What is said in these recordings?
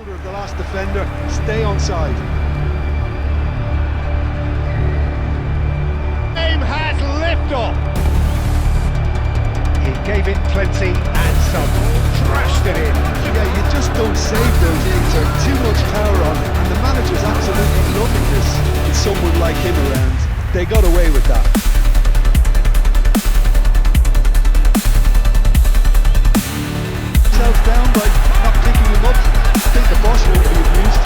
Shoulder of the last defender, stay onside. Game has liftoff. He gave it plenty and some, crashed it in. Yeah, you just don't save those things. Are too much power on it, and the manager's absolutely loving this. With someone like him around, they got away with that. Self down by not picking him up. I think the boss won't be amused.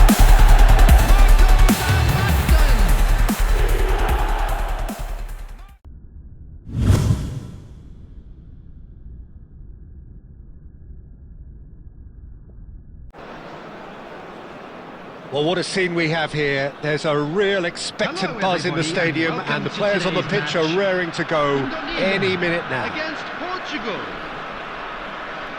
Well, what a scene we have here. There's a real expectant buzz in the stadium, and the players on the pitch are raring to go any minute now. Against Portugal.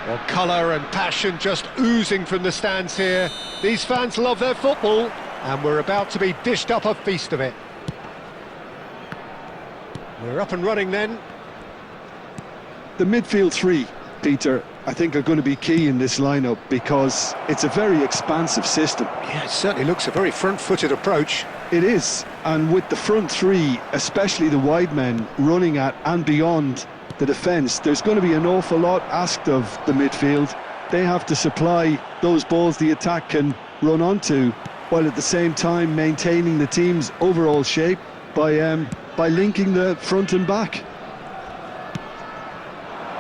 Well, colour and passion just oozing from the stands here. These fans love their football, and we're about to be dished up a feast of it. We're up and running then. The midfield three, Peter, I think are going to be key in this lineup because it's a very expansive system. Yeah, it certainly looks a very front-footed approach. It is, and with the front three, especially the wide men running at and beyond the defence, there's going to be an awful lot asked of the midfield. They have to supply those balls the attack can run onto, while at the same time maintaining the team's overall shape by linking the front and back.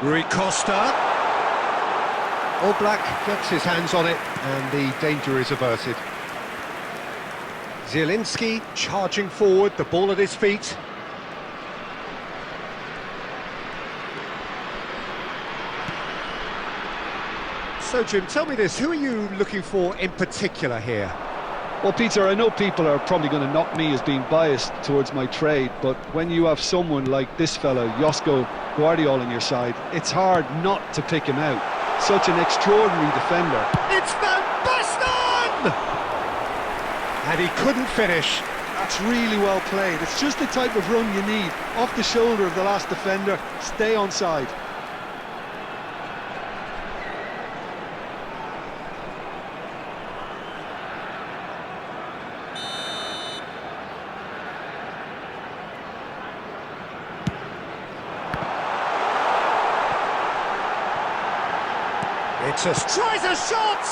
Rui Costa. All Black gets his hands on it, and the danger is averted. Zielinski charging forward, the ball at his feet. So, Jim, tell me this, who are you looking for in particular here? Well, Peter, I know people are probably going to knock me as being biased towards my trade, but when you have someone like this fella, Josko Guardiola, on your side, it's hard not to pick him out. Such an extraordinary defender. It's Van Basten! And he couldn't finish. That's really well played. It's just the type of run you need. Off the shoulder of the last defender, stay onside. It's a tries a shot!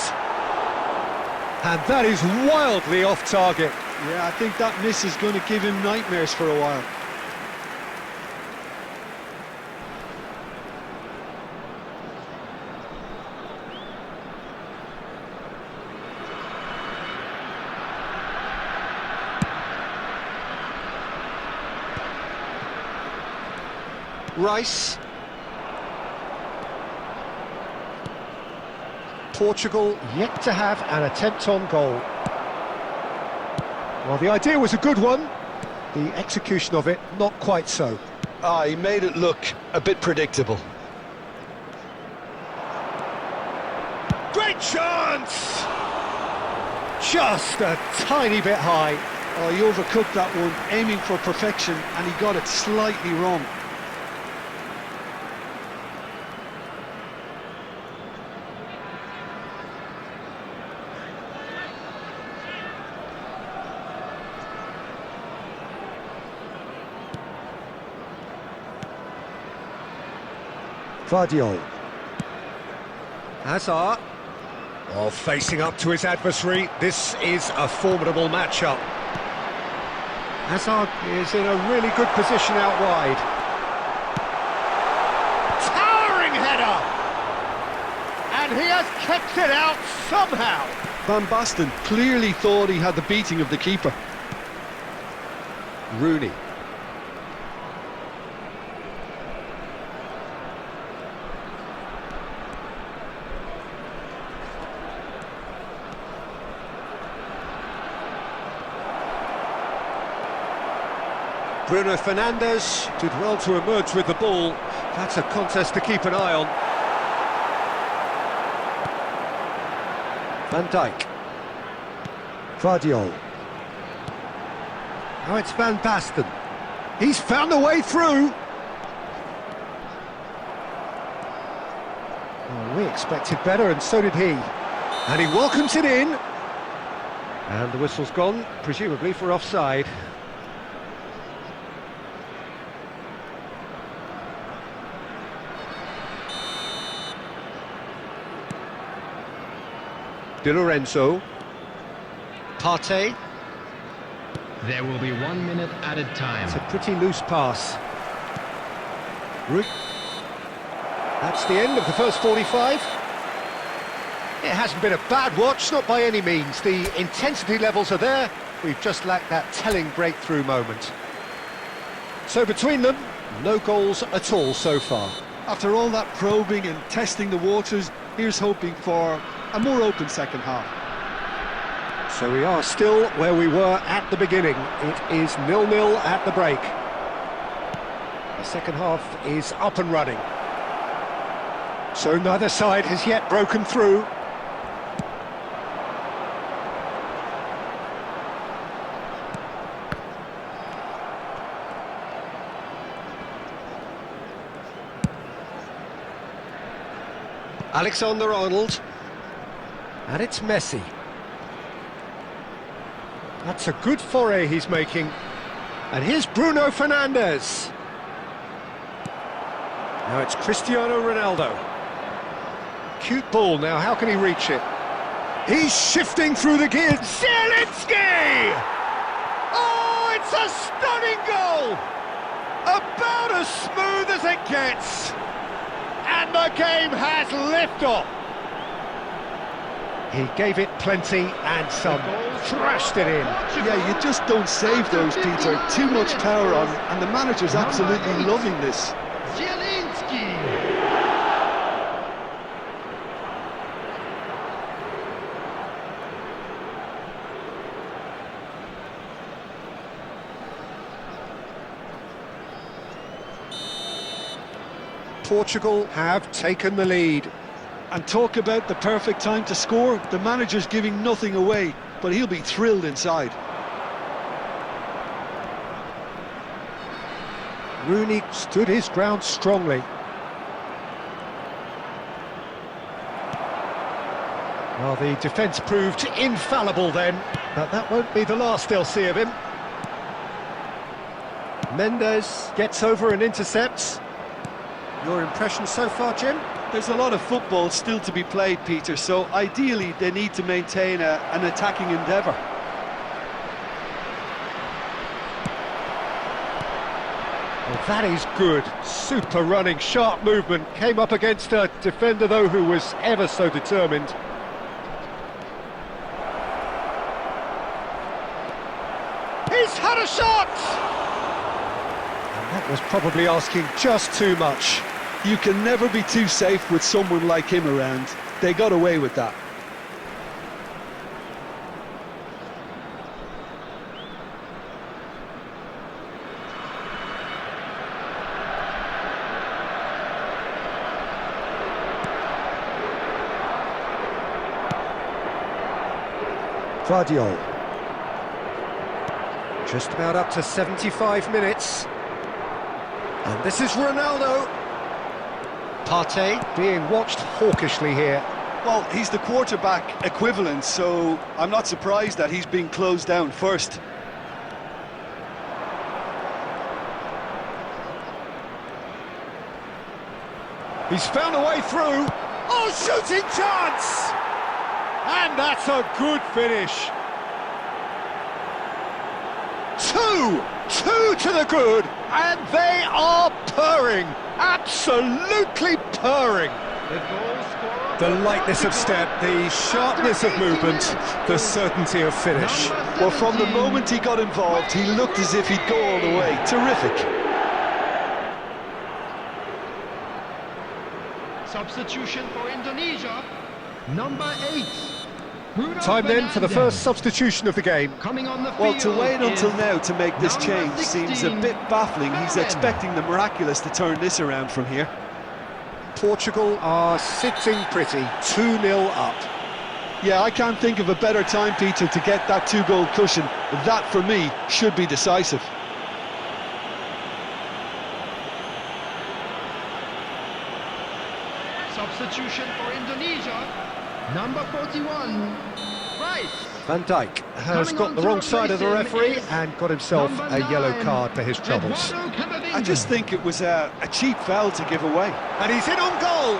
And that is wildly off target. Yeah, I think that miss is going to give him nightmares for a while. Rice. Portugal yet to have an attempt on goal. Well, the idea was a good one. The execution of it, not quite so. He made it look a bit predictable. Great chance! Just a tiny bit high. Oh, he overcooked that one, aiming for perfection, and he got it slightly wrong. Vardiol. Hazard. Oh, facing up to his adversary. This is a formidable matchup. Hazard is in a really good position out wide. Towering header! And he has kept it out somehow. Van Basten clearly thought he had the beating of the keeper. Rooney. Bruno Fernandes did well to emerge with the ball. That's a contest to keep an eye on. Van Dijk. Vardiol. Now it's Van Basten. He's found a way through. Oh, we expected better, and so did he. And he welcomes it in. And the whistle's gone, presumably for offside. Di Lorenzo. Partey. There will be 1 minute added time. It's a pretty loose pass. That's the end of the first 45. It hasn't been a bad watch, not by any means. The intensity levels are there. We've just lacked that telling breakthrough moment. So between them, no goals at all so far. After all that probing and testing the waters, here's hoping for a more open second half. So we are still where we were at the beginning. It is 0-0 at the break. The second half is up and running. So neither side has yet broken through. Alexander-Arnold. And it's Messi. That's a good foray he's making. And here's Bruno Fernandes. Now it's Cristiano Ronaldo. Cute ball now, how can he reach it? He's shifting through the gears. Zielinski! Oh, it's a stunning goal! About as smooth as it gets. And the game has liftoff. He gave it plenty and some. Thrashed it in. Yeah, you just don't save those, Peter. Too much power on, and the manager's absolutely loving this. Zielinski. Portugal have taken the lead. And talk about the perfect time to score. The manager's giving nothing away, but he'll be thrilled inside. Rooney stood his ground strongly. Well, the defence proved infallible then, but that won't be the last they'll see of him. Mendes gets over and intercepts. Your impression so far, Jim? There's a lot of football still to be played, Peter, so ideally they need to maintain an attacking endeavour. Well, that is good. Super running, sharp movement. Came up against a defender, though, who was ever so determined. He's had a shot! And that was probably asking just too much. You can never be too safe with someone like him around. They got away with that. Guardiola. Just about up to 75 minutes. And this is Ronaldo. Partey being watched hawkishly here. Well, he's the quarterback equivalent, so I'm not surprised that he's being closed down first. He's found a way through. Oh, shooting chance! And that's a good finish. Two to the good, and they are purring. Absolutely purring. The lightness of step, the sharpness of movement, the certainty of finish. Well, from the moment he got involved, he looked as if he'd go all the way. Terrific. Substitution for Indonesia, number 8. Time then for the first substitution of the game. Coming on the Well, to field wait until is now to make this number change seems a 16, bit baffling. He's komen. expecting the miraculous to turn this around from here. Portugal are sitting pretty, 2-0 up. Yeah, I can't think of a better time, Peter, to get that two-goal cushion. That, for me, should be decisive. Substitution for Indonesia, Number 41, Price. Van Dijk has got the wrong side of the referee and got himself a yellow card for his troubles. I just think it was a cheap foul to give away. And he's in on goal!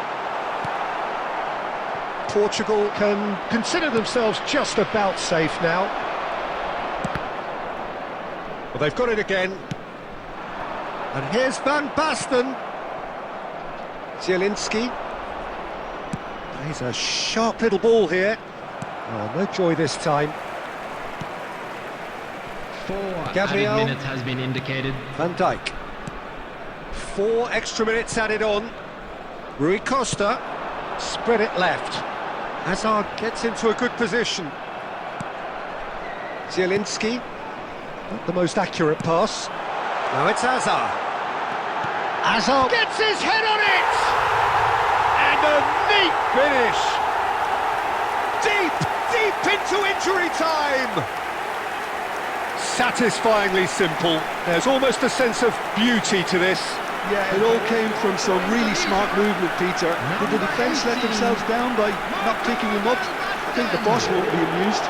Portugal can consider themselves just about safe now. Well, they've got it again. And here's Van Basten. Zielinski. He's a sharp little ball here. Oh, no joy this time. 4 Gabriel. added minutes has been indicated. Van Dijk. 4 extra minutes added on. Rui Costa. Spread it left. Hazard gets into a good position. Zielinski. Not the most accurate pass. Now it's Hazard. Hazard gets his head on it! And a neat finish! Deep into injury time! Satisfyingly simple. There's almost a sense of beauty to this. Yeah, it all came from some really smart movement, Peter. Did the defence let themselves down by not picking him up? I think the boss won't be amused.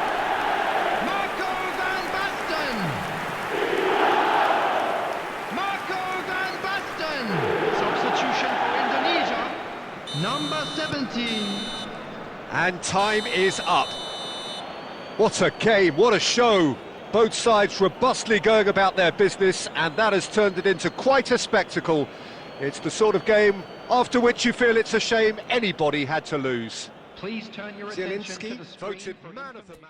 Marco van Basten. Marco van Basten. Substitution for Indonesia. Number 17. And time is up. What a game, what a show. Both sides robustly going about their business, and that has turned it into quite a spectacle. It's the sort of game after which you feel it's a shame anybody had to lose. Please turn your attention to Zielinski the screen voted for man of the match.